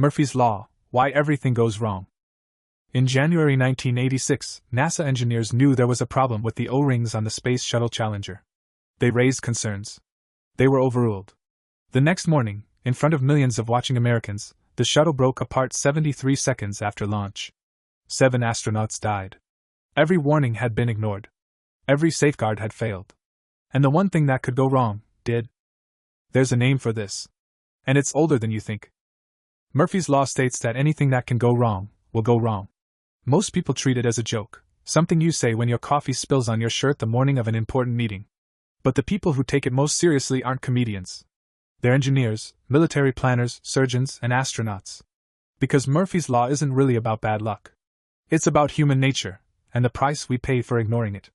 Murphy's Law, why everything goes wrong. In January 1986, NASA engineers knew there was a problem with the O-rings on the Space Shuttle Challenger. They raised concerns. They were overruled. The next morning, in front of millions of watching Americans, the shuttle broke apart 73 seconds after launch. 7 astronauts died. Every warning had been ignored. Every safeguard had failed. And the one thing that could go wrong, did. There's a name for this. And it's older than you think. Murphy's Law states that anything that can go wrong, will go wrong. Most people treat it as a joke, something you say when your coffee spills on your shirt the morning of an important meeting. But the people who take it most seriously aren't comedians. They're engineers, military planners, surgeons, and astronauts. Because Murphy's Law isn't really about bad luck. It's about human nature, and the price we pay for ignoring it.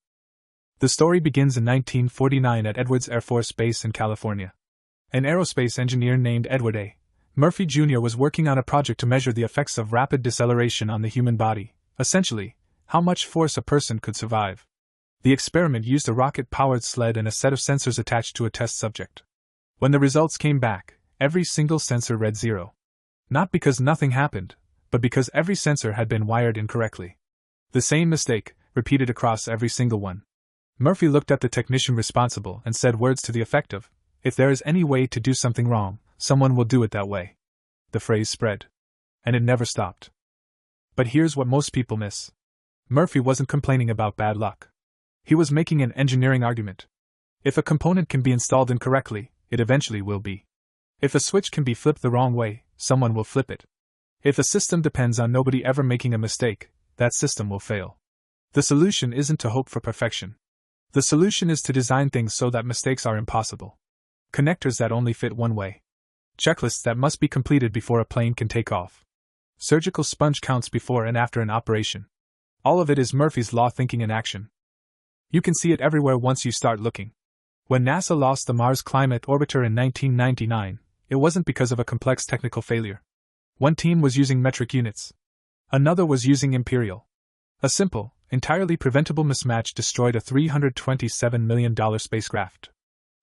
The story begins in 1949 at Edwards Air Force Base in California. An aerospace engineer named Edward A. Murphy Jr. was working on a project to measure the effects of rapid deceleration on the human body, essentially, how much force a person could survive. The experiment used a rocket-powered sled and a set of sensors attached to a test subject. When the results came back, every single sensor read 0. Not because nothing happened, but because every sensor had been wired incorrectly. The same mistake, repeated across every single one. Murphy looked at the technician responsible and said words to the effect of, "If there is any way to do something wrong, someone will do it that way." The phrase spread. And it never stopped. But here's what most people miss. Murphy wasn't complaining about bad luck. He was making an engineering argument. If a component can be installed incorrectly, it eventually will be. If a switch can be flipped the wrong way, someone will flip it. If a system depends on nobody ever making a mistake, that system will fail. The solution isn't to hope for perfection. The solution is to design things so that mistakes are impossible. Connectors that only fit one way. Checklists that must be completed before a plane can take off. Surgical sponge counts before and after an operation. All of it is Murphy's Law thinking in action. You can see it everywhere once you start looking. When NASA lost the Mars Climate Orbiter in 1999, it wasn't because of a complex technical failure. One team was using metric units. Another was using imperial. A simple, entirely preventable mismatch destroyed a $327 million spacecraft.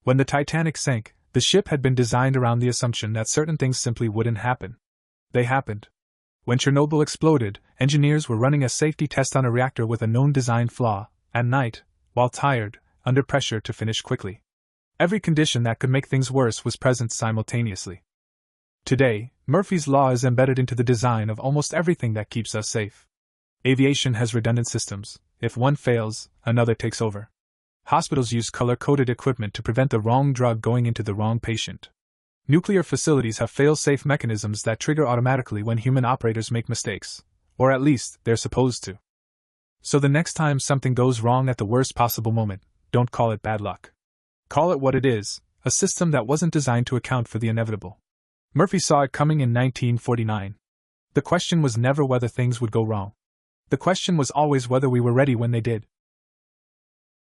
When the Titanic sank, the ship had been designed around the assumption that certain things simply wouldn't happen. They happened. When Chernobyl exploded, engineers were running a safety test on a reactor with a known design flaw, at night, while tired, under pressure to finish quickly. Every condition that could make things worse was present simultaneously. Today, Murphy's Law is embedded into the design of almost everything that keeps us safe. Aviation has redundant systems. If one fails, another takes over. Hospitals use color-coded equipment to prevent the wrong drug going into the wrong patient. Nuclear facilities have fail-safe mechanisms that trigger automatically when human operators make mistakes, or at least, they're supposed to. So the next time something goes wrong at the worst possible moment, don't call it bad luck. Call it what it is, a system that wasn't designed to account for the inevitable. Murphy saw it coming in 1949. The question was never whether things would go wrong. The question was always whether we were ready when they did.